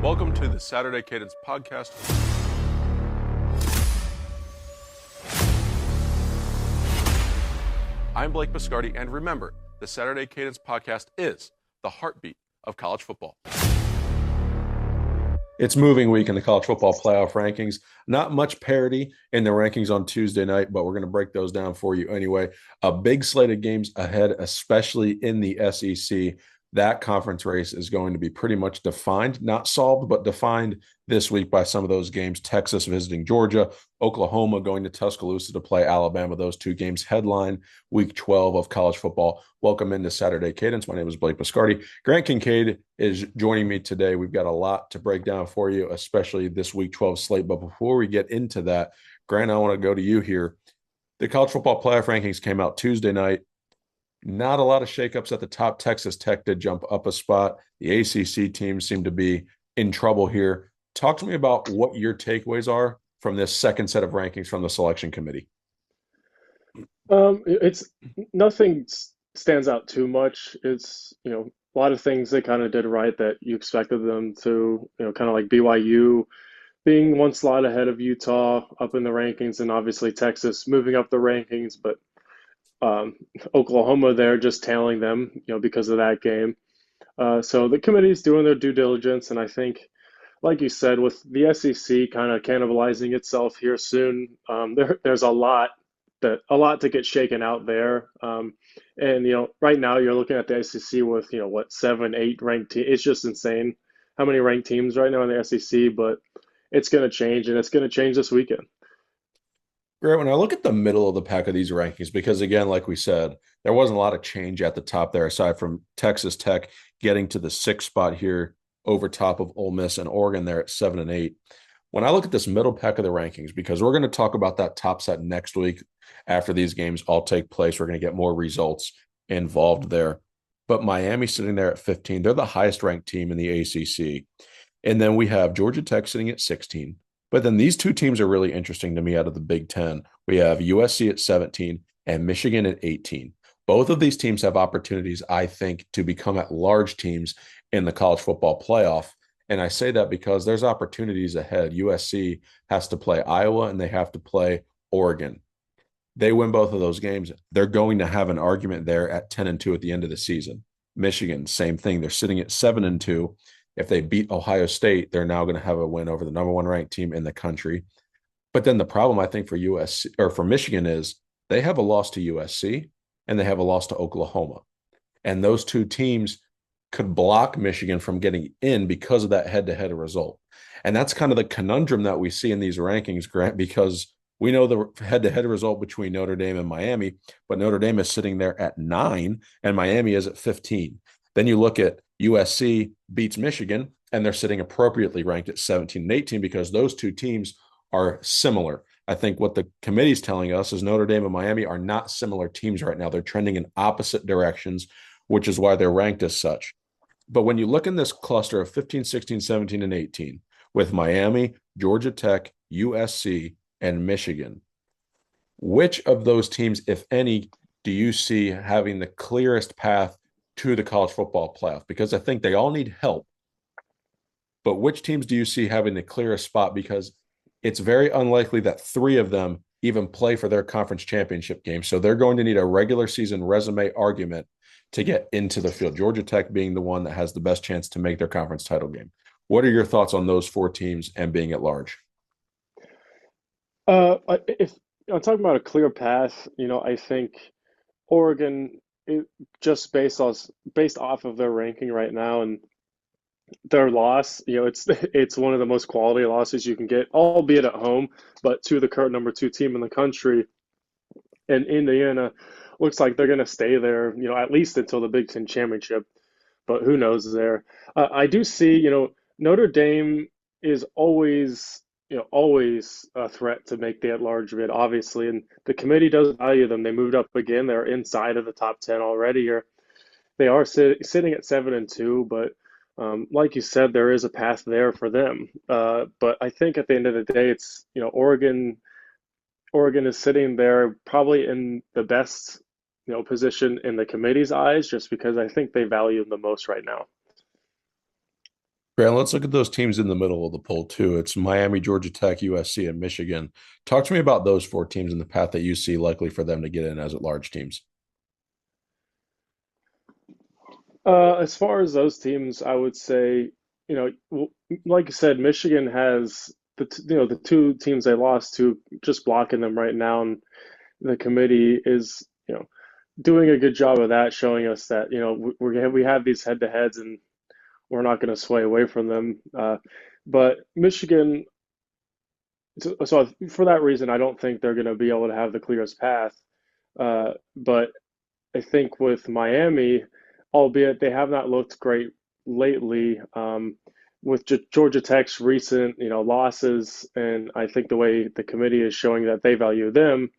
Welcome to the Saturday Cadence podcast. I'm Blake Biscardi, and remember, the Saturday Cadence podcast is the heartbeat of college football. It's moving week in the college football playoff rankings. Not much parity in the rankings on Tuesday night, but we're going to break those down for you anyway. A big slate of games ahead, especially in the SEC. That conference race is going to be pretty much defined, not solved, but defined this week by some of those games. Texas visiting Georgia, Oklahoma going to Tuscaloosa to play Alabama. Those two games headline week 12 of college football. Welcome into Saturday Cadence. My name is Blake Biscardi. Grant Kincaid is joining me today. We've got a lot to break down for you, especially this week 12 slate. But before we get into that, Grant, I want to go to you here. The college football playoff rankings came out Tuesday night. Not a lot of shakeups at the top. Texas Tech did jump up a spot. The ACC teams seem to be in trouble here. Talk to me about what your takeaways are from this second set of rankings from the selection committee. It's nothing stands out too much. It's, a lot of things they kind of did right that you expected them to, kind of like BYU being one slot ahead of Utah up in the rankings, and obviously Texas moving up the rankings, but Oklahoma there just tailing them, because of that game. So the committee's doing their due diligence, and I think, like you said, with the SEC kind of cannibalizing itself here soon, there's a lot to get shaken out there. And right now you're looking at the SEC with what, 7, 8 ranked teams. It's just insane how many ranked teams right now in the SEC, but it's going to change, and it's going to change this weekend. Grant, when I look at the middle of the pack of these rankings, because again, like we said, there wasn't a lot of change at the top there, aside from Texas Tech getting to the 6th spot here over top of Ole Miss and Oregon there at 7 and 8. When I look at this middle pack of the rankings, because we're going to talk about that top set next week after these games all take place, we're going to get more results involved there. But Miami sitting there at 15. They're the highest ranked team in the ACC. And then we have Georgia Tech sitting at 16. But then these two teams are really interesting to me out of the Big Ten. We have USC at 17 and Michigan at 18. Both of these teams have opportunities, I think, to become at-large teams in the college football playoff. And I say that because there's opportunities ahead. USC has to play Iowa and they have to play Oregon. They win both of those games, they're going to have an argument there at 10 and 2 at the end of the season. Michigan, same thing. They're sitting at 7 and 2. If they beat Ohio State, they're now going to have a win over the number 1 ranked team in the country. But then the problem, I think, for USC or for Michigan is they have a loss to USC and they have a loss to Oklahoma. And those two teams could block Michigan from getting in because of that head-to-head result. And that's kind of the conundrum that we see in these rankings, Grant, because we know the head-to-head result between Notre Dame and Miami, but Notre Dame is sitting there at 9 and Miami is at 15. Then you look at USC beats Michigan, and they're sitting appropriately ranked at 17 and 18 because those two teams are similar. I think what the committee's telling us is Notre Dame and Miami are not similar teams right now. They're trending in opposite directions, which is why they're ranked as such. But when you look in this cluster of 15, 16, 17, and 18 with Miami, Georgia Tech, USC, and Michigan, which of those teams, if any, do you see having the clearest path to the college football playoff? Because I think they all need help. But which teams do you see having the clearest spot? Because it's very unlikely that 3 of them even play for their conference championship game. So they're going to need a regular season resume argument to get into the field. Georgia Tech being the one that has the best chance to make their conference title game. What are your thoughts on those 4 teams and being at large? If I'm talking about a clear path, I think Oregon, just based off of their ranking right now and their loss, it's one of the most quality losses you can get, albeit at home, but to the current number 2 team in the country. And Indiana looks like they're going to stay there, at least until the Big Ten championship. But who knows there? I do see, Notre Dame is always a threat to make the at-large bid, obviously, and the committee does value them. They moved up again. They're inside of the top 10 already here. They are sitting at 7 and 2, but like you said, there is a path there for them. But I think at the end of the day, it's Oregon. Oregon is sitting there probably in the best position in the committee's eyes, just because I think they value them the most right now. Grant, let's look at those teams in the middle of the poll too. It's Miami, Georgia Tech, USC, and Michigan. Talk to me about those four teams and the path that you see likely for them to get in as at large teams. As far as those teams, I would say, like you said, Michigan has the two teams they lost to just blocking them right now, and the committee is doing a good job of that, showing us that we have these head to heads and we're not going to sway away from them. But Michigan, so for that reason, I don't think they're going to be able to have the clearest path. But I think with Miami, albeit they have not looked great lately, with Georgia Tech's recent, losses, and I think the way the committee is showing that they value them,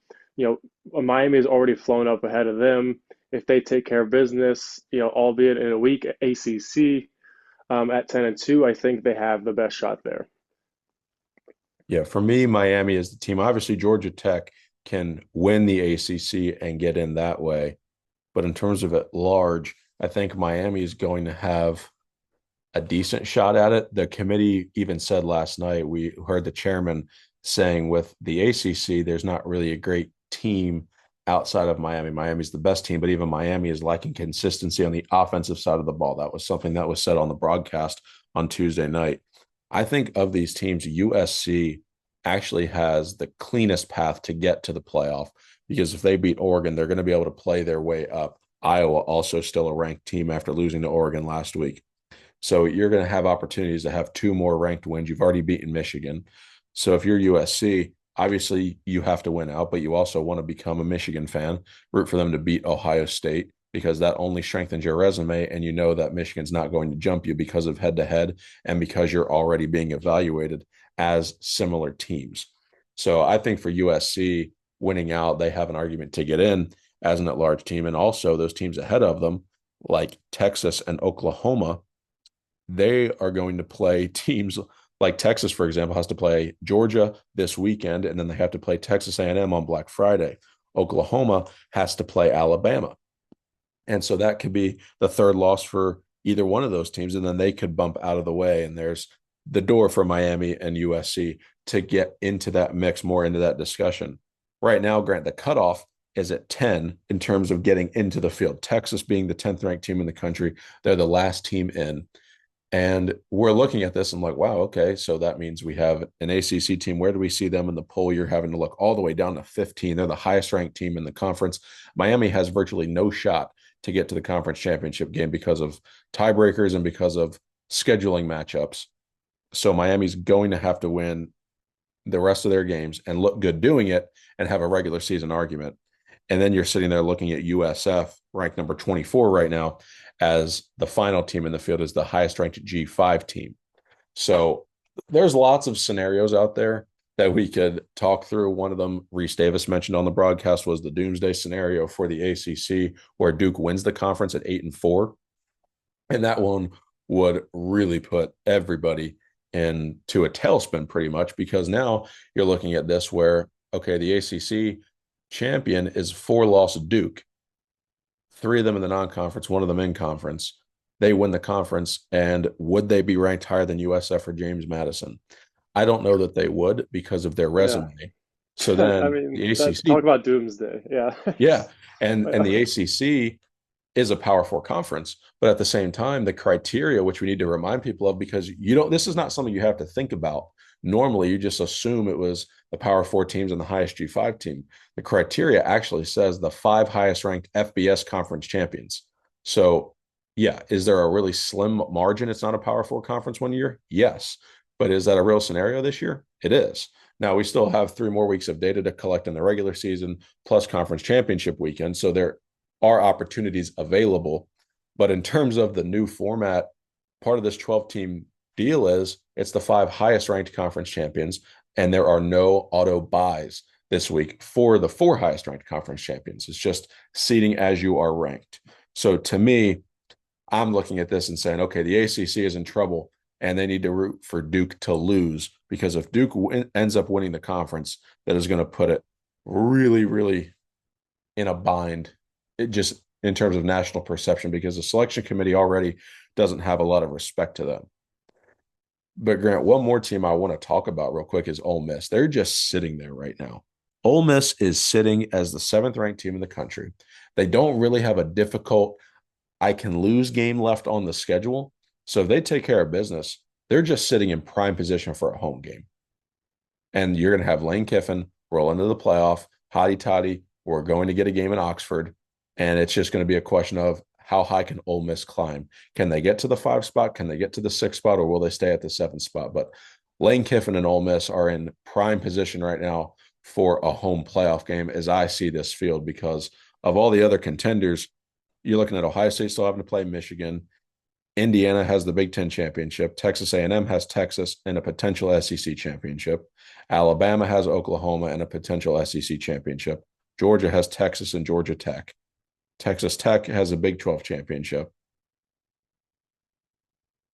Miami has already flown up ahead of them. If they take care of business, albeit in a weak ACC, at 10-2, I think they have the best shot there. Yeah, for me, Miami is the team. Obviously, Georgia Tech can win the ACC and get in that way. But in terms of at large, I think Miami is going to have a decent shot at it. The committee even said last night, we heard the chairman saying with the ACC, there's not really a great team outside of Miami. Miami's the best team, but even Miami is lacking consistency on the offensive side of the ball. That was something that was said on the broadcast on Tuesday night. I think of these teams, USC actually has the cleanest path to get to the playoff because if they beat Oregon, they're going to be able to play their way up. Iowa also still a ranked team after losing to Oregon last week. So you're going to have opportunities to have two more ranked wins. You've already beaten Michigan. So if you're USC, obviously you have to win out, but you also want to become a Michigan fan, root for them to beat Ohio State because that only strengthens your resume. And you know that Michigan's not going to jump you because of head to head and because you're already being evaluated as similar teams. So I think for USC winning out, they have an argument to get in as an at-large team. And also those teams ahead of them, like Texas and Oklahoma, they are going to play teams like Texas, for example, has to play Georgia this weekend, and then they have to play Texas A&M on Black Friday. Oklahoma has to play Alabama. And so that could be the third loss for either one of those teams, and then they could bump out of the way. And there's the door for Miami and USC to get into that mix, more into that discussion. Right now, Grant, the cutoff is at 10 in terms of getting into the field. Texas being the 10th ranked team in the country, they're the last team in. And we're looking at this and like, wow, okay, so that means we have an ACC team. Where do we see them in the poll? You're having to look all the way down to 15. They're the highest ranked team in the conference. Miami has virtually no shot to get to the conference championship game because of tiebreakers and because of scheduling matchups. So Miami's going to have to win the rest of their games and look good doing it and have a regular season argument. And then you're sitting there looking at USF, ranked number 24 right now, as the final team in the field is the highest ranked G5 team. So there's lots of scenarios out there that we could talk through. One of them, Reese Davis mentioned on the broadcast, was the doomsday scenario for the ACC, where Duke wins the conference at 8-4. And that one would really put everybody into a tailspin pretty much, because now you're looking at this where, okay, the ACC champion is 4-loss Duke, 3 of them in the non-conference, 1 of them in conference. They win the conference, and would they be ranked higher than USF or James Madison? I don't know that they would because of their Yeah. resume. So I then mean, the that talk ACC, about doomsday. Yeah. yeah, and the ACC is a Power Four conference, but at the same time, the criteria, which we need to remind people of, because you don't, this is not something you have to think about. Normally, you just assume it was the Power Four teams and the highest G5 team. The criteria actually says the 5 highest ranked FBS conference champions. So, yeah, is there a really slim margin? It's not a Power Four conference one year? Yes. But is that a real scenario this year? It is. Now, we still have 3 more weeks of data to collect in the regular season plus conference championship weekend. So there are opportunities available. But in terms of the new format, part of this 12-team deal is it's the 5 highest ranked conference champions, and there are no auto buys this week for the 4 highest ranked conference champions. It's just seeding as you are ranked. So to me, I'm looking at this and saying, okay, the ACC is in trouble and they need to root for Duke to lose, because if Duke ends up winning the conference, that is going to put it really, really in a bind, it just in terms of national perception, because the selection committee already doesn't have a lot of respect to them. But Grant, one more team I want to talk about real quick is Ole Miss. They're just sitting there right now. Ole Miss is sitting as the seventh ranked team in the country. They don't really have a difficult I can lose game left on the schedule. So if they take care of business, they're just sitting in prime position for a home game. And you're going to have Lane Kiffin roll into the playoff, hotty toddy. We're going to get a game in Oxford. And it's just going to be a question of how high can Ole Miss climb? Can they get to the 5 spot? Can they get to the 6 spot? Or will they stay at the 7 spot? But Lane Kiffin and Ole Miss are in prime position right now for a home playoff game as I see this field because of all the other contenders. You're looking at Ohio State still having to play Michigan. Indiana has the Big Ten championship. Texas A&M has Texas and a potential SEC championship. Alabama has Oklahoma and a potential SEC championship. Georgia has Texas and Georgia Tech. Texas Tech has a Big 12 championship.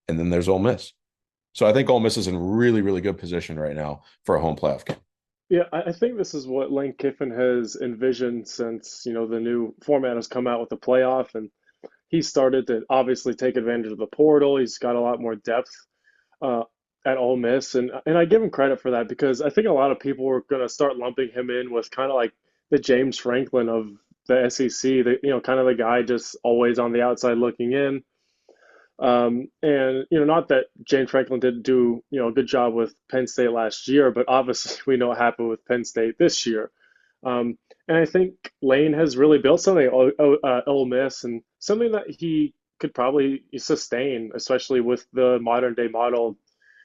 And then there's Ole Miss. So I think Ole Miss is in really, really good position right now for a home playoff game. Yeah, I think this is what Lane Kiffin has envisioned since, the new format has come out with the playoff, and he started to obviously take advantage of the portal. He's got a lot more depth uh, at Ole Miss, and I give him credit for that because I think a lot of people were going to start lumping him in with kind of like the James Franklin of the SEC, kind of the guy just always on the outside looking in. And not that James Franklin didn't do a good job with Penn State last year, but obviously we know what happened with Penn State this year. And I think Lane has really built something at Ole Miss and something that he could probably sustain, especially with the modern day model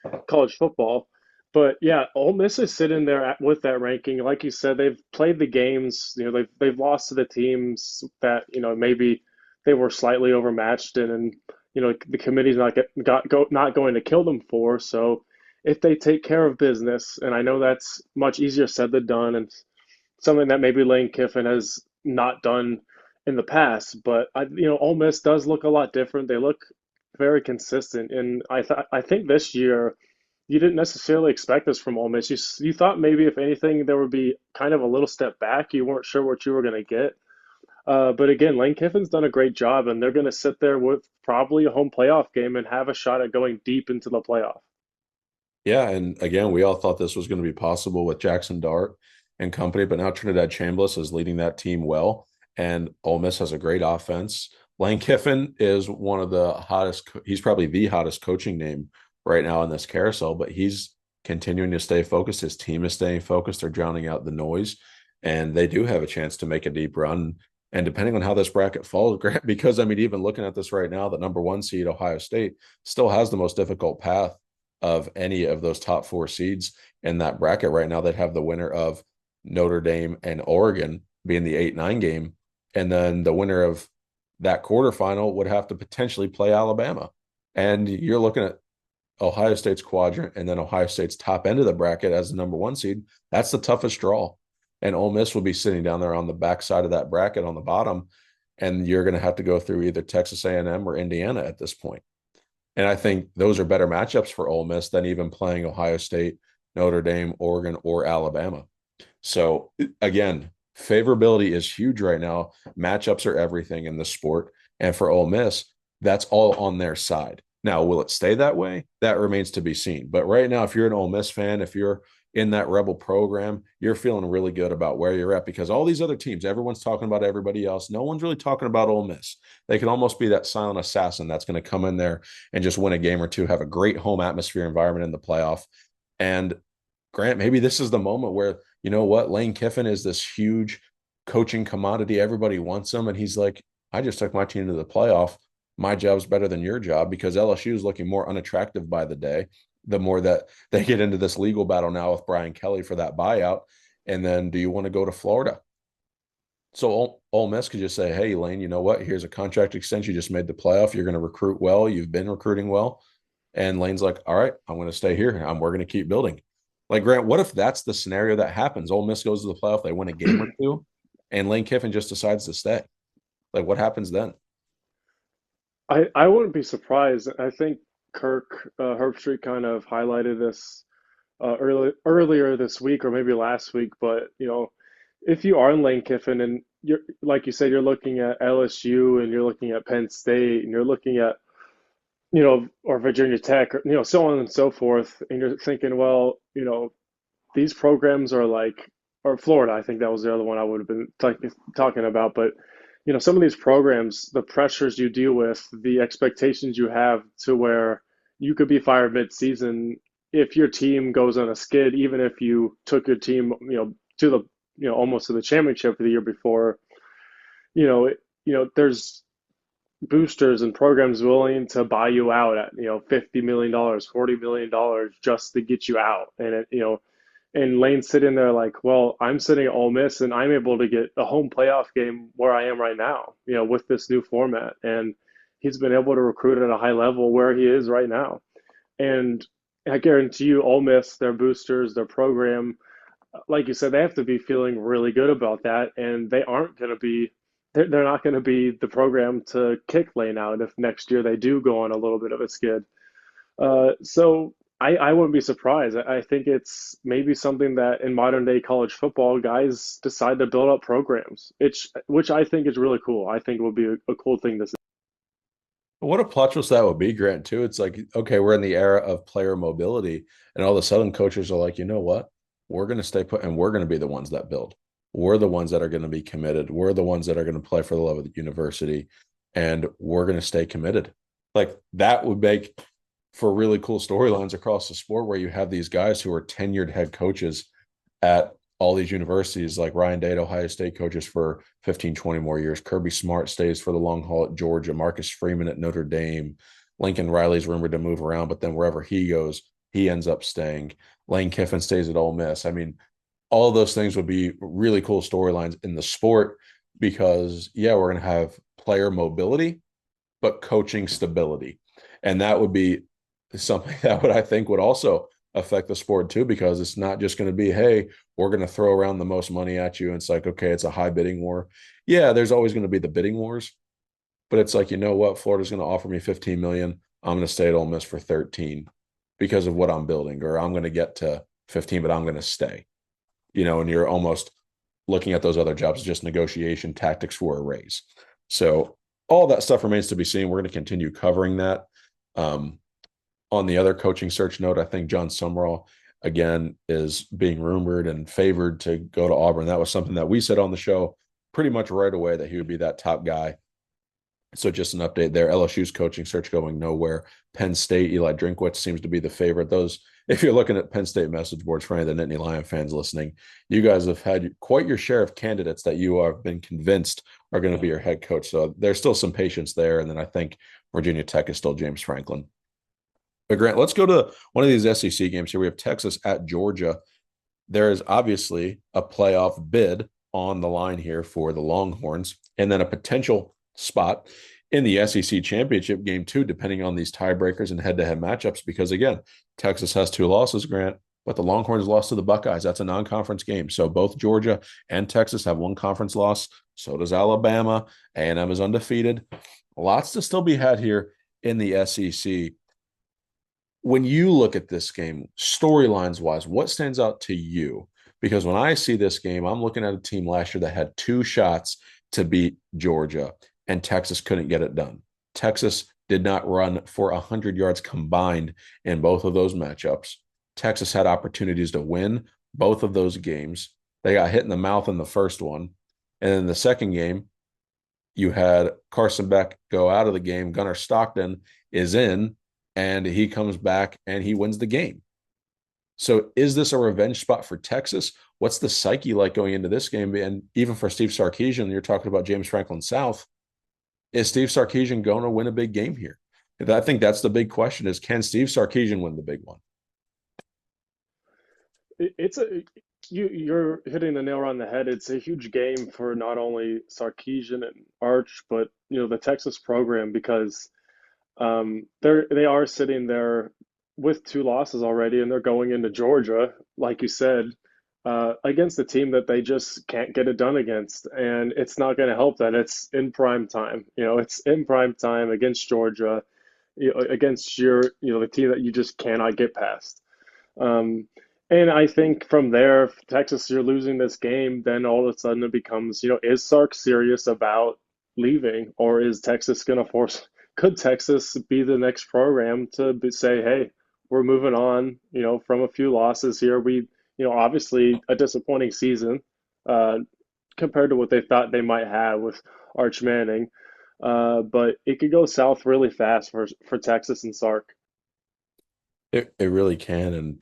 of college football. But yeah, Ole Miss is sitting there with that ranking. Like you said, they've played the games. They've lost to the teams that maybe they were slightly overmatched in, and the committee's not going to kill them for. So if they take care of business, and I know that's much easier said than done, and something that maybe Lane Kiffin has not done in the past. But Ole Miss does look a lot different. They look very consistent, and I think this year you didn't necessarily expect this from Ole Miss. You thought maybe if anything there would be kind of a little step back. You weren't sure what you were going to get. But again, Lane Kiffin's done a great job, and they're going to sit there with probably a home playoff game and have a shot at going deep into the playoff. Yeah, and again, we all thought this was going to be possible with Jackson Dart and company, but now Trinidad Chambliss is leading that team well, and Ole Miss has a great offense. Lane Kiffin is one of the hottest. He's probably the hottest coaching name right now in this carousel, but he's continuing to stay focused. His team is staying focused. They're drowning out the noise, and they do have a chance to make a deep run. And depending on how this bracket falls, Grant, because I mean, even looking at this right now, the number one seed Ohio State still has the most difficult path of any of those top four seeds in that bracket right now. They'd have the winner of Notre Dame and Oregon being the 8-9 game. And then the winner of that quarterfinal would have to potentially play Alabama. And you're looking at Ohio State's quadrant and then Ohio State's top end of the bracket as the number one seed. That's the toughest draw. And Ole Miss will be sitting down there on the backside of that bracket on the bottom. And you're going to have to go through either Texas A&M or Indiana at this point. And I think those are better matchups for Ole Miss than even playing Ohio State, Notre Dame, Oregon, or Alabama. So again, favorability is huge right now. Matchups are everything in the sport. And for Ole Miss, that's all on their side. Now, will it stay that way? That remains to be seen. But right now, if you're an Ole Miss fan, if you're in that Rebel program, you're feeling really good about where you're at because all these other teams, everyone's talking about everybody else. No one's really talking about Ole Miss. They can almost be that silent assassin that's going to come in there and just win a game or two, have a great home atmosphere environment in the playoff. And Grant, maybe this is the moment where, you know what, Lane Kiffin is this huge coaching commodity. Everybody wants him. And he's like, I just took my team to the playoff. My job's better than your job because LSU is looking more unattractive by the day. The more that they get into this legal battle now with Brian Kelly for that buyout. And then do you want to go to Florida? So Ole Miss could just say, hey, Lane, you know what? Here's a contract extension. You just made the playoff. You're going to recruit well. You've been recruiting well. And Lane's like, all right, I'm going to stay here. We're going to keep building. Like, Grant, what if that's the scenario that happens? Ole Miss goes to the playoff. They win a game or two, and Lane Kiffin just decides to stay. Like, what happens then? I wouldn't be surprised. I think Kirk Herbstreit kind of highlighted this earlier this week or maybe last week. But if you are in Lane Kiffin and you're like you said, you're looking at LSU and you're looking at Penn State and you're looking at or Virginia Tech, or, so on and so forth. And you're thinking, well, these programs are like, or Florida, I think that was the other one I would have been talking about. But, some of these programs, the pressures you deal with, the expectations you have to where you could be fired mid-season if your team goes on a skid, even if you took your team, to the, almost to the championship the year before, there's boosters and programs willing to buy you out at $50 million, $40 million just to get you out, and Lane's sitting there like, well, I'm sitting at Ole Miss and I'm able to get a home playoff game where I am right now, with this new format, and he's been able to recruit at a high level where he is right now, and I guarantee you, Ole Miss, their boosters, their program, like you said, they have to be feeling really good about that, and they aren't going to be. They're not going to be the program to kick Lane out if next year they do go on a little bit of a skid. So I wouldn't be surprised. I think it's maybe something that in modern day college football, guys decide to build up programs, which I think is really cool. I think would be a cool thing to see. What a plot twist that would be, Grant, too. It's like, okay, we're in the era of player mobility, and all of a sudden coaches are like, you know what? We're going to stay put and we're going to be the ones that build. We're the ones that are going to be committed. We're the ones that are going to play for the love of the university, and we're going to stay committed. Like that would make for really cool storylines across the sport where you have these guys who are tenured head coaches at all these universities, like Ryan Day at Ohio State coaches for 15, 20 more years. Kirby Smart stays for the long haul at Georgia. Marcus Freeman at Notre Dame. Lincoln Riley's rumored to move around, but then wherever he goes, he ends up staying. Lane Kiffin stays at Ole Miss. I mean, all of those things would be really cool storylines in the sport because, yeah, we're going to have player mobility, but coaching stability. And that would be something that would, I think, would also affect the sport too, because it's not just going to be, hey, we're going to throw around the most money at you. And it's like, okay, it's a high bidding war. Yeah, there's always going to be the bidding wars, but it's like, you know what? Florida's going to offer me 15 million. I'm going to stay at Ole Miss for 13 because of what I'm building, or I'm going to get to 15, but I'm going to stay, and you're almost looking at those other jobs, just negotiation tactics for a raise. So all that stuff remains to be seen. We're going to continue covering that. On the other coaching search note, I think John Summerall, again, is being rumored and favored to go to Auburn. That was something that we said on the show pretty much right away that he would be that top guy. So just an update there. LSU's coaching search going nowhere. Penn State, Eli Drinkwitz seems to be the favorite. Those, if you're looking at Penn State message boards for any of the Nittany Lion fans listening, you guys have had quite your share of candidates that you have been convinced are going to be your head coach. So there's still some patience there. And then I think Virginia Tech is still James Franklin. But Grant, let's go to one of these SEC games here. We have Texas at Georgia. There is obviously a playoff bid on the line here for the Longhorns, and then a potential spot in the SEC championship game too, depending on these tiebreakers and head-to-head matchups. Because again, Texas has 2 losses, Grant, but the Longhorns lost to the Buckeyes. That's a non-conference game. So both Georgia and Texas have 1 conference loss. So does Alabama. A&M is undefeated. Lots to still be had here in the SEC. When you look at this game, storylines wise, what stands out to you? Because when I see this game, I'm looking at a team last year that had 2 shots to beat Georgia, and Texas couldn't get it done. Texas did not run for 100 yards combined in both of those matchups. Texas had opportunities to win both of those games. They got hit in the mouth in the first one. And in the second game, you had Carson Beck go out of the game. Gunnar Stockton is in, and he comes back and he wins the game. So is this a revenge spot for Texas? What's the psyche like going into this game? And even for Steve Sarkisian, you're talking about James Franklin South. Is Steve Sarkisian going to win a big game here? I think that's the big question is, can Steve Sarkisian win the big one? It's a you're hitting the nail on the head. It's a huge game for not only Sarkisian and Arch, but the Texas program, because they are sitting there with 2 losses already, and they're going into Georgia, like you said, against a team that they just can't get it done against, and it's not going to help that it's in prime time. It's in prime time against Georgia, against the team that you just cannot get past. Um, and I think from there, if Texas, you're losing this game, then all of a sudden it becomes, is Sark serious about leaving, or is Texas going to force could Texas be the next program to say, hey, we're moving on, from a few losses here. Obviously a disappointing season uh, compared to what they thought they might have with Arch Manning. But it could go south really fast for Texas and Sark. It really can. And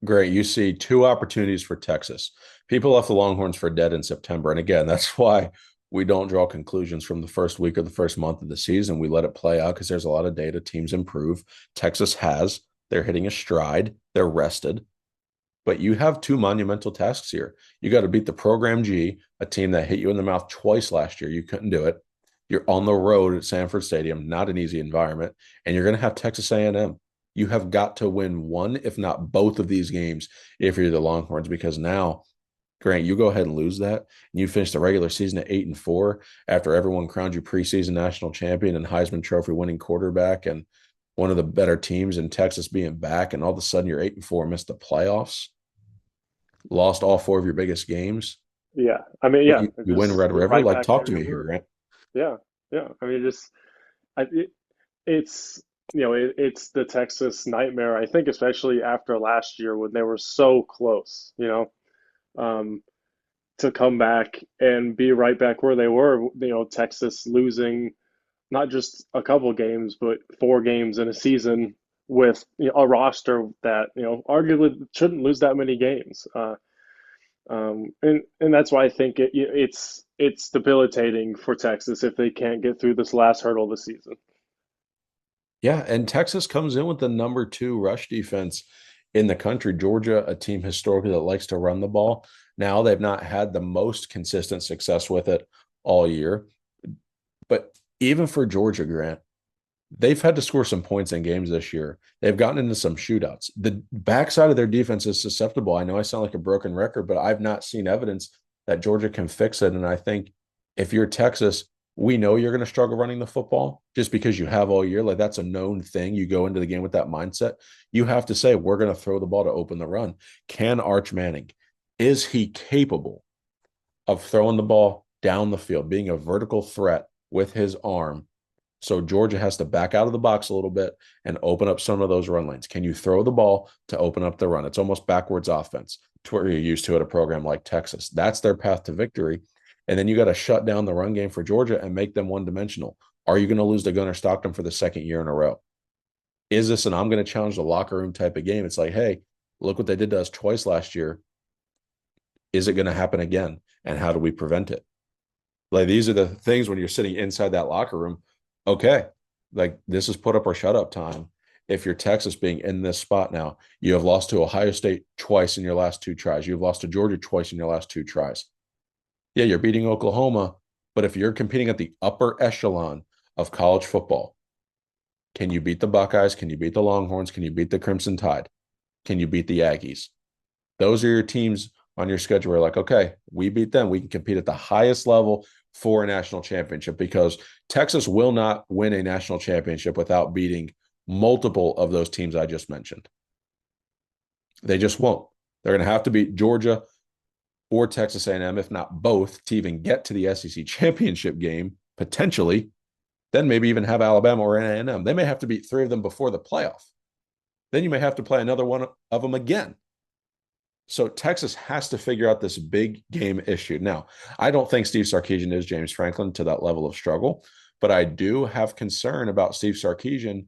great. You see two opportunities for Texas. People left the Longhorns for dead in September. And again, that's why we don't draw conclusions from the first week or the first month of the season. We let it play out because there's a lot of data. Teams improve. Texas has. They're hitting a stride. They're rested. But you have two monumental tasks here. You got to beat the Program G, a team that hit you in the mouth twice last year. You couldn't do it. You're on the road at Sanford Stadium, not an easy environment, and you're going to have Texas A&M. You have got to win one, if not both of these games, if you're the Longhorns, because now, Grant, you go ahead and lose that, and you finish the regular season at 8-4 after everyone crowned you preseason national champion and Heisman Trophy winning quarterback and one of the better teams in Texas being back, and all of a sudden you're 8-4, missed the playoffs, lost all four of your biggest games, Yeah, I mean, but yeah, you win just Red River. right Like, back talk on to your me here, word. Grant. Yeah, yeah. I mean, just I, it, it's it's the Texas nightmare. I think especially after last year when they were so close, um, to come back and be right back where they were. Texas losing not just a couple games, but 4 games in a season with a roster that arguably shouldn't lose that many games. And that's why I think it's debilitating for Texas if they can't get through this last hurdle of the season. Yeah, and Texas comes in with the number two rush defense in the country. Georgia, a team historically that likes to run the ball. Now they've not had the most consistent success with it all year. But even for Georgia, Grant, they've had to score some points in games this year. They've gotten into some shootouts. The backside of their defense is susceptible. I know I sound like a broken record, but I've not seen evidence that Georgia can fix it. And I think if you're Texas, we know you're going to struggle running the football just because you have all year. Like, that's a known thing. You go into the game with that mindset. You have to say, we're going to throw the ball to open the run. Can Arch Manning, is he capable of throwing the ball down the field, being a vertical threat with his arm? So Georgia has to back out of the box a little bit and open up some of those run lanes. Can you throw the ball to open up the run? It's almost backwards offense to where you're used to at a program like Texas. That's their path to victory. And then you got to shut down the run game for Georgia and make them one-dimensional. Are you going to lose to Gunnar Stockton for the second year in a row? Is this an I'm going to challenge the locker room type of game? It's like, hey, look what they did to us twice last year. Is it going to happen again? And how do we prevent it? Like, these are the things when you're sitting inside that locker room. Okay, like, this is put up or shut up time. If you're Texas being in this spot now, you have lost to Ohio State twice in your last two tries. You've lost to Georgia twice in your last two tries. Yeah, you're beating Oklahoma, but if you're competing at the upper echelon of college football, can you beat the Buckeyes? Can you beat the Longhorns? Can you beat the Crimson Tide? Can you beat the Aggies? Those are your teams on your schedule where, like, okay, we beat them. We can compete at the highest level for a national championship, because Texas will not win a national championship without beating multiple of those teams I just mentioned. They just won't. They're going to have to beat Georgia or Texas A&M, if not both, to even get to the SEC championship game, potentially. Then maybe even have Alabama or A&M. They may have to beat 3 of them before the playoff. Then you may have to play another one of them again. So Texas has to figure out this big game issue. Now, I don't think Steve Sarkisian is James Franklin to that level of struggle, but I do have concern about Steve Sarkisian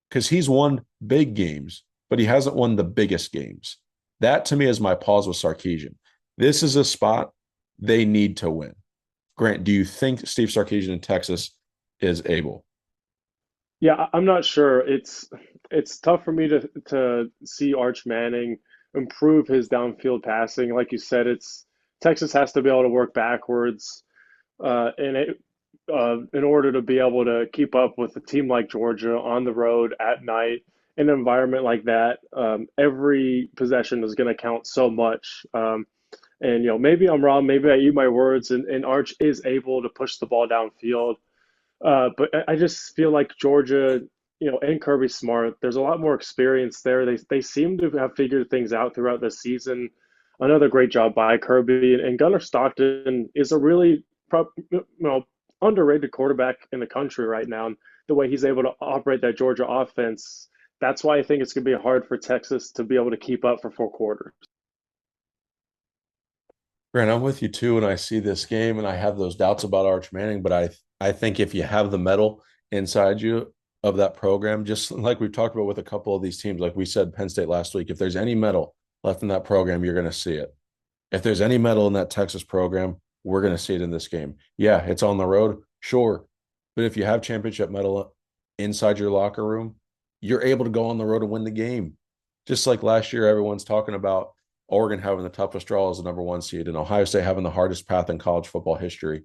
because he's won big games, but he hasn't won the biggest games. That to me is my pause with Sarkisian. This is a spot they need to win. Grant, do you think Steve Sarkisian in Texas is able? Yeah, I'm not sure. It's tough for me to see Arch Manning improve his downfield passing. Like you said, it's Texas has to be able to work backwards, in order to be able to keep up with a team like Georgia on the road at night in an environment like that. Every possession is going to count so much. And maybe I'm wrong. Maybe I eat my words. And Arch is able to push the ball downfield. But I just feel like Georgia, and Kirby Smart, there's a lot more experience there. They seem to have figured things out throughout the season. Another great job by Kirby, and Gunnar Stockton is a really underrated quarterback in the country right now. And the way he's able to operate that Georgia offense, that's why I think it's going to be hard for Texas to be able to keep up for 4 quarters. Grant, I'm with you too, and I see this game and I have those doubts about Arch Manning, but I think if you have the metal inside you of that program, just like we've talked about with a couple of these teams, like we said Penn State last week, if there's any metal left in that program, you're going to see it. If there's any metal in that Texas program, we're going to see it in this game. Yeah, it's on the road, sure. But if you have championship metal inside your locker room, you're able to go on the road and win the game. Just like last year, everyone's talking about Oregon having the toughest draw as the number one seed and Ohio State having the hardest path in college football history.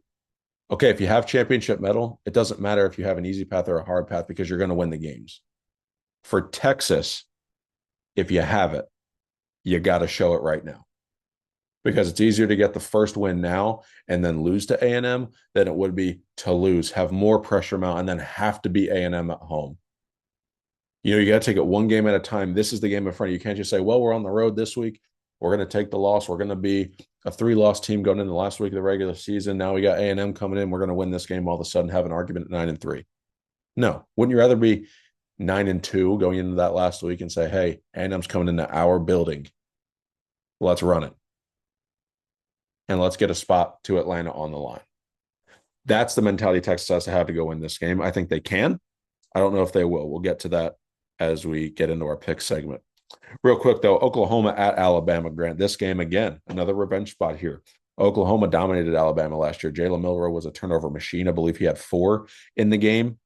Okay, if you have championship metal, it doesn't matter if you have an easy path or a hard path because you're going to win the games. For Texas, if you have it, you got to show it right now because it's easier to get the first win now and then lose to A&M than it would be to lose, have more pressure mount, and then have to beat A&M at home. You got to take it one game at a time. This is the game in front of you. You can't just say, well, we're on the road this week. We're going to take the loss. We're going to be a 3-loss team going into the last week of the regular season. Now we got A&M coming in. We're going to win this game all of a sudden, have an argument at 9-3. No. Wouldn't you rather be 9-2 going into that last week and say, hey, A&M's coming into our building. Let's run it. And let's get a spot to Atlanta on the line. That's the mentality Texas has to have to go win this game. I think they can. I don't know if they will. We'll get to that as we get into our pick segment. Real quick, though, Oklahoma at Alabama, Grant. This game, again, another revenge spot here. Oklahoma dominated Alabama last year. Jalen Milroe was a turnover machine. I believe he had 4 in the game.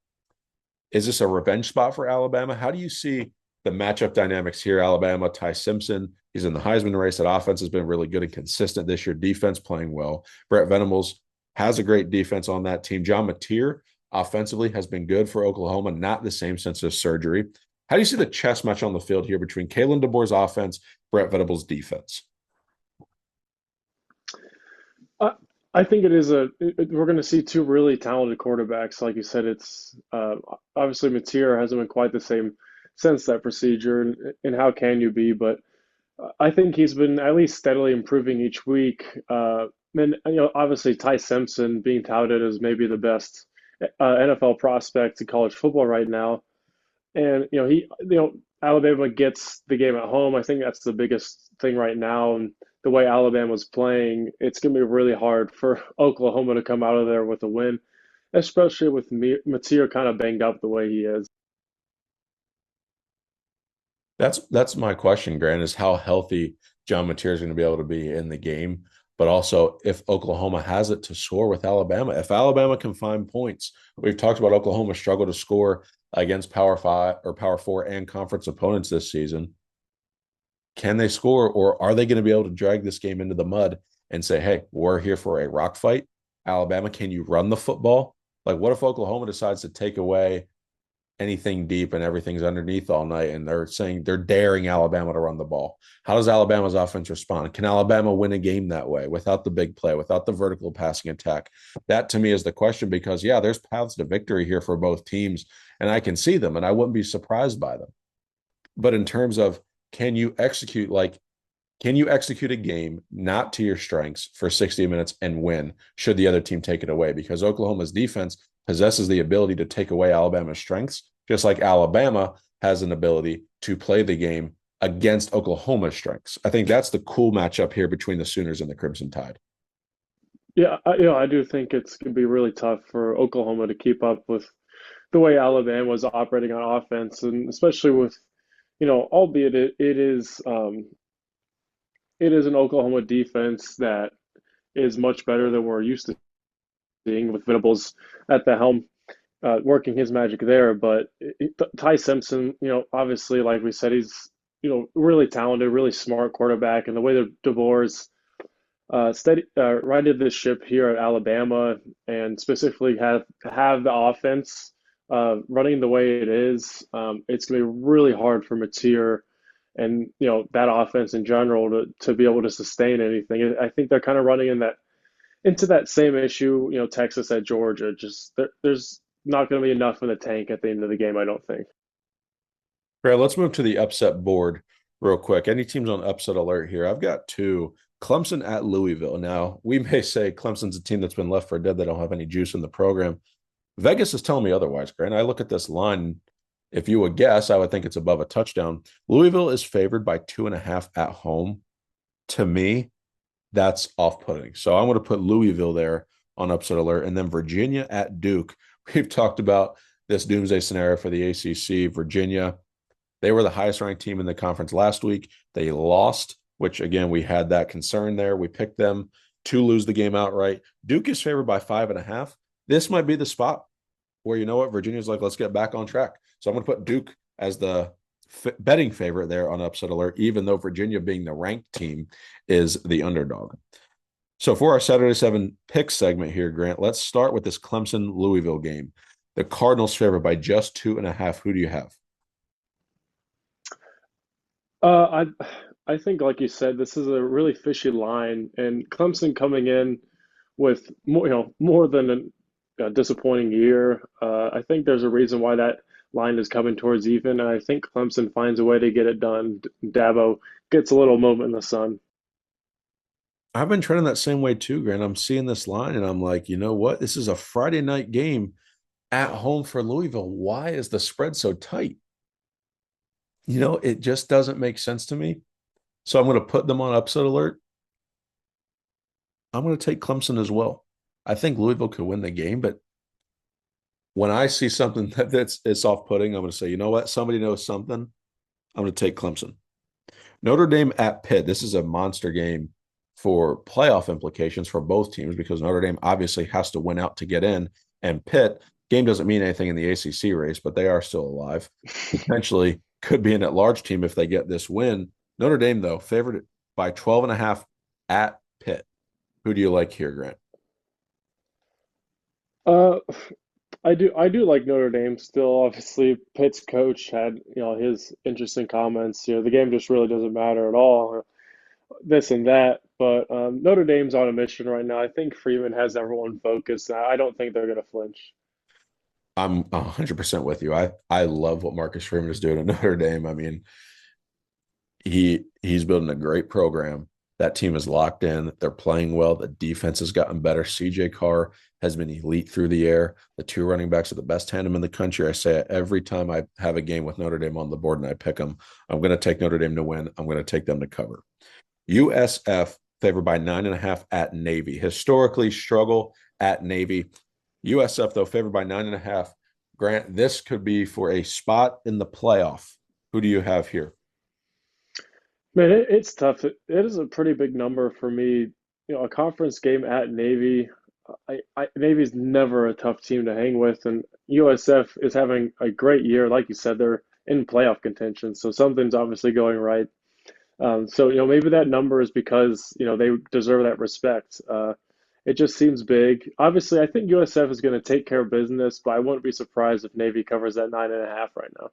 Is this a revenge spot for Alabama? How do you see the matchup dynamics here? Alabama, Ty Simpson, he's in the Heisman race. That offense has been really good and consistent this year. Defense playing well. Brett Venables has a great defense on that team. John Mateer offensively has been good for Oklahoma, not the same since his surgery. How do you see the chess match on the field here between Kalen DeBoer's offense, Brett Venables' defense? I think it is we're going to see 2 really talented quarterbacks. Like you said, it's obviously Mateer hasn't been quite the same since that procedure, and how can you be? But I think he's been at least steadily improving each week. And obviously Ty Simpson being touted as maybe the best NFL prospect in college football right now. And Alabama gets the game at home. I think that's the biggest thing right now. And the way Alabama's playing, it's going to be really hard for Oklahoma to come out of there with a win, especially with Mateer kind of banged up the way he is. That's my question, Grant, is how healthy John Mateer is going to be able to be in the game, but also if Oklahoma has it to score with Alabama. If Alabama can find points, we've talked about Oklahoma struggle to score against Power 5 or Power 4 and conference opponents this season. Can they score, or are they going to be able to drag this game into the mud and say, hey, we're here for a rock fight? Alabama, can you run the football? Like, what if Oklahoma decides to take away anything deep and everything's underneath all night and they're daring Alabama to run the ball? How does Alabama's offense respond? Can Alabama win a game that way without the big play, without the vertical passing attack? That to me is the question because, yeah, there's paths to victory here for both teams and I can see them and I wouldn't be surprised by them. But in terms of can you execute a game not to your strengths for 60 minutes and win should the other team take it away? Because Oklahoma's defense possesses the ability to take away Alabama's strengths, just like Alabama has an ability to play the game against Oklahoma's strengths. I think that's the cool matchup here between the Sooners and the Crimson Tide. Yeah, I do think it's going to be really tough for Oklahoma to keep up with the way Alabama was operating on offense, and especially with, albeit it is an Oklahoma defense that is much better than we're used to seeing with Venables at the helm, working his magic there. But Ty Simpson, obviously, like we said, he's really talented, really smart quarterback, and the way that DeBoer's righted this ship here at Alabama, and specifically have the offense running the way it is, it's going to be really hard for Mateer and that offense in general to be able to sustain anything. I think they're kind of running into that same issue, Texas at Georgia. Just there's not going to be enough in the tank at the end of the game, I don't think. Brad, let's move to the upset board real quick. Any teams on upset alert here? I've got 2. Clemson at Louisville. Now, we may say Clemson's a team that's been left for dead. They don't have any juice in the program. Vegas is telling me otherwise, Grant. I look at this line. If you would guess, I would think it's above a touchdown. Louisville is favored by 2.5 at home. To me, that's off-putting. So I'm going to put Louisville there on upset alert, and then Virginia at Duke. We've talked about this doomsday scenario for the ACC. Virginia, they were the highest ranked team in the conference last week. They lost, which again, we had that concern there. We picked them to lose the game outright. Duke is favored by 5.5. This might be the spot where, you know what, Virginia's like, let's get back on track. So I'm going to put Duke as the betting favorite there on upset alert, even though Virginia, being the ranked team, is the underdog. So for our Saturday 7 pick segment here, Grant, let's start with this Clemson Louisville game. The Cardinals favored by just 2.5. Who do you have? I think, like you said, this is a really fishy line, and Clemson coming in with more, more than a disappointing year. I think there's a reason why that line is coming towards even, and I think Clemson finds a way to get it done. Dabo gets a little moment in the sun. I've been trending that same way too, Grant. I'm seeing this line and I'm like, you know what? This is a Friday night game at home for Louisville. Why is the spread so tight? It just doesn't make sense to me. So I'm going to put them on upset alert. I'm going to take Clemson as well. I think Louisville could win the game, but when I see something that's it's off-putting, I'm going to say, you know what? Somebody knows something. I'm going to take Clemson. Notre Dame at Pitt. This is a monster game for playoff implications for both teams because Notre Dame obviously has to win out to get in, and Pitt game doesn't mean anything in the ACC race, but they are still alive. Potentially could be an at-large team if they get this win. Notre Dame, though, favored by 12.5 at Pitt. Who do you like here, Grant? Uh, I do like Notre Dame still. Obviously, Pitt's coach had, his interesting comments. The game just really doesn't matter at all, this and that. But Notre Dame's on a mission right now. I think Freeman has everyone focused. I don't think they're going to flinch. I'm 100% with you. I love what Marcus Freeman is doing at Notre Dame. I mean, he's building a great program. That team is locked in. They're playing well. The defense has gotten better. CJ Carr has been elite through the air. The two running backs are the best tandem in the country. I say it every time I have a game with Notre Dame on the board and I pick them. I'm going to take Notre Dame to win. I'm going to take them to cover. USF favored by 9.5 at Navy. Historically struggle at Navy. USF, though, favored by 9.5. Grant, this could be for a spot in the playoff. Who do you have here? Man, it's tough. It is a pretty big number for me. A conference game at Navy. Navy's never a tough team to hang with, and USF is having a great year. Like you said, they're in playoff contention, so something's obviously going right. So maybe that number is because they deserve that respect. It just seems big. Obviously, I think USF is going to take care of business, but I wouldn't be surprised if Navy covers that 9.5 right now.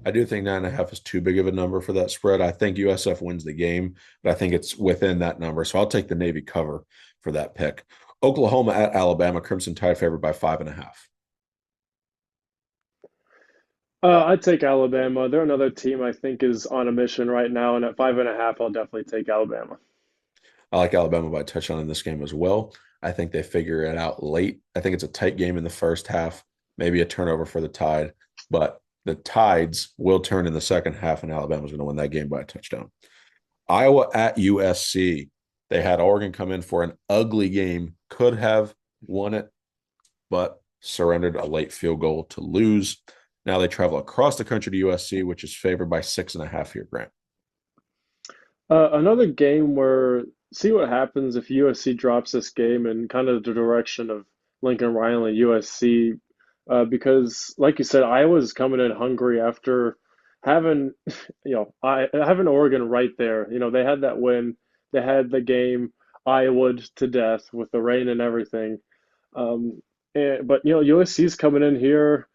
I do think 9.5 is too big of a number for that spread. I think USF wins the game, but I think it's within that number. So I'll take the Navy cover for that pick. Oklahoma at Alabama, Crimson Tide favored by 5.5. I'd take Alabama. They're another team I think is on a mission right now, and at 5.5, I'll definitely take Alabama. I like Alabama by a touchdown in this game as well. I think they figure it out late. I think it's a tight game in the first half, maybe a turnover for the Tide, but the Tides will turn in the second half, and Alabama's going to win that game by a touchdown. Iowa at USC. They had Oregon come in for an ugly game, could have won it, but surrendered a late field goal to lose. Now they travel across the country to USC, which is favored by 6.5 here, Grant. Another game where see what happens if USC drops this game and kind of the direction of Lincoln Riley, USC, because like you said, Iowa's coming in hungry after having, I having Oregon right there. They had that win, they had the game Iowa to death with the rain and everything. Um, but USC's coming in here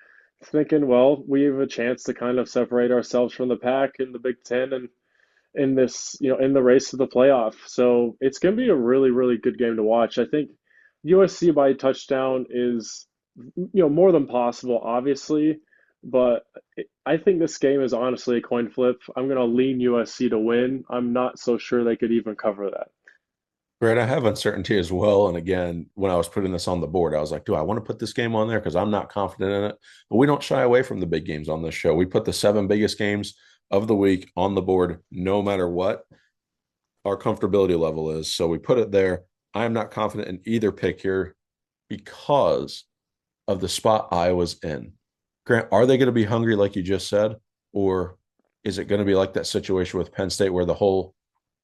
thinking, well, we have a chance to kind of separate ourselves from the pack in the Big Ten and in this, in the race to the playoff. So it's going to be a really, really good game to watch. I think USC by touchdown is, more than possible, obviously, but I think this game is honestly a coin flip. I'm going to lean USC to win. I'm not so sure they could even cover that. Brad, I have uncertainty as well. And again, when I was putting this on the board, I was like, do I want to put this game on there? Because I'm not confident in it. But we don't shy away from the big games on this show. We put the seven biggest games of the week on the board, no matter what our comfortability level is. So we put it there. I am not confident in either pick here because of the spot Iowa's in. Grant, are they going to be hungry like you just said? Or is it going to be like that situation with Penn State where the whole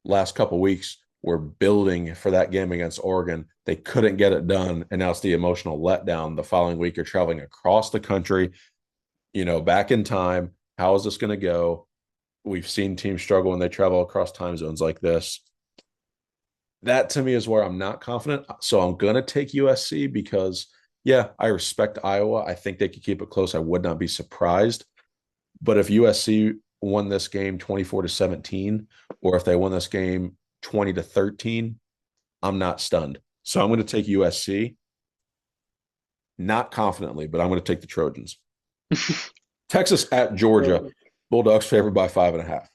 last couple weeks were building for that game against Oregon? They couldn't get it done. And now it's the emotional letdown. The following week, you're traveling across the country, back in time. How is this going to go? We've seen teams struggle when they travel across time zones like this. That to me is where I'm not confident. So I'm going to take USC because, yeah, I respect Iowa. I think they could keep it close. I would not be surprised. But if USC won this game 24-17, or if they won this game 20-13, I'm not stunned. So I'm going to take USC, not confidently, but I'm going to take the Trojans. Texas at Georgia. Bulldogs favored by 5.5.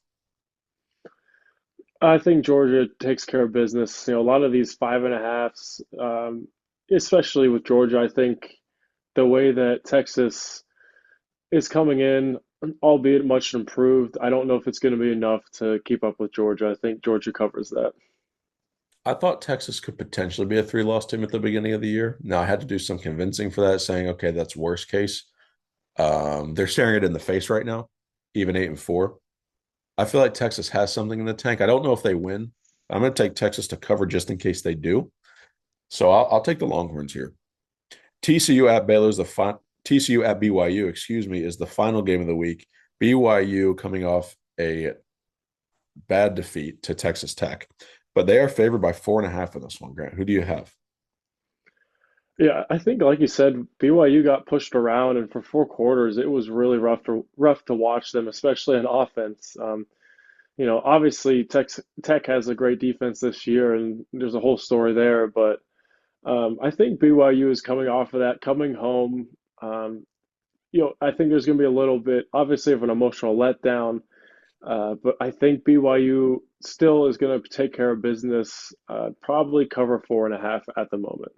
I think Georgia takes care of business. A lot of these 5.5s, especially with Georgia, I think the way that Texas is coming in, albeit much improved, I don't know if it's going to be enough to keep up with Georgia. I think Georgia covers that. I thought Texas could potentially be a three-loss team at the beginning of the year. Now I had to do some convincing for that, saying, okay, that's worst case. They're staring it in the face right now, even 8-4. I feel like Texas has something in the tank. I don't know if they win. I'm going to take Texas to cover just in case they do. So I'll take the Longhorns here. TCU at Baylor's TCU at BYU, excuse me, is the final game of the week. BYU coming off a bad defeat to Texas Tech, but they are favored by 4.5 in this one. Grant, who do you have? Yeah, I think like you said, BYU got pushed around, and for 4 quarters, it was really rough to watch them, especially on offense. Obviously Tech has a great defense this year, and there's a whole story there. But I think BYU is coming off of that, coming home. Um, I think there's going to be a little bit, obviously, of an emotional letdown. But I think BYU still is going to take care of business, probably cover 4.5 at the moment.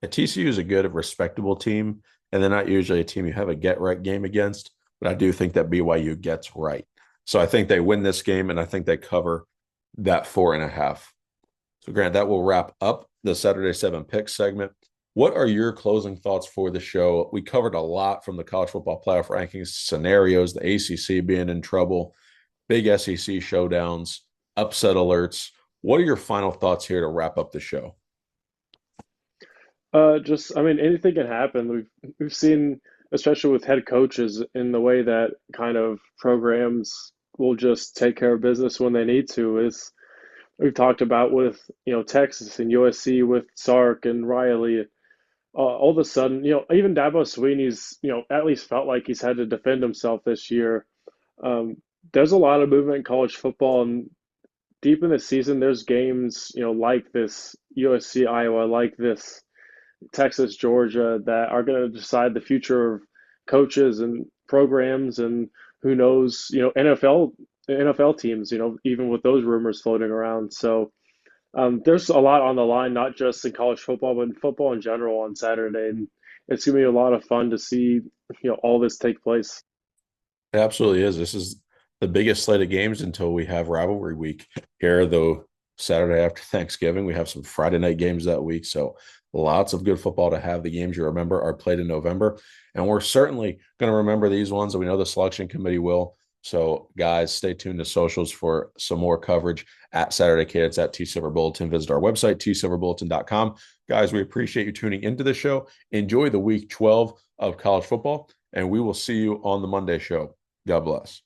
TCU is a good, respectable team, and they're not usually a team you have a get right game against. But I do think that BYU gets right. So I think they win this game, and I think they cover that 4.5. So, Grant, that will wrap up the Saturday 7 pick segment. What are your closing thoughts for the show? We covered a lot from the college football playoff rankings, scenarios, the ACC being in trouble, big SEC showdowns, upset alerts. What are your final thoughts here to wrap up the show? I mean, anything can happen. We've seen, especially with head coaches, in the way that kind of programs will just take care of business when they need to. Is we've talked about with Texas and USC with Sark and Riley. All of a sudden, even Dabo Sweeney's at least felt like he's had to defend himself this year. Um, there's a lot of movement in college football, and deep in the season, there's games like this USC Iowa, like this Texas, Georgia, that are going to decide the future of coaches and programs, and who knows, NFL teams, even with those rumors floating around. So there's a lot on the line, not just in college football, but in football in general on Saturday, and it's going to be a lot of fun to see, all this take place. It absolutely is. This is the biggest slate of games until we have rivalry week here, though. Saturday after Thanksgiving, we have some Friday night games that week. So lots of good football to have. The games you remember are played in November. And we're certainly going to remember these ones, and we know the selection committee will. So, guys, stay tuned to socials for some more coverage at Saturday Cadence at T Silver Bulletin. Visit our website, tsilverbulletin.com. Guys, we appreciate you tuning into the show. Enjoy the week 12 of college football, and we will see you on the Monday show. God bless.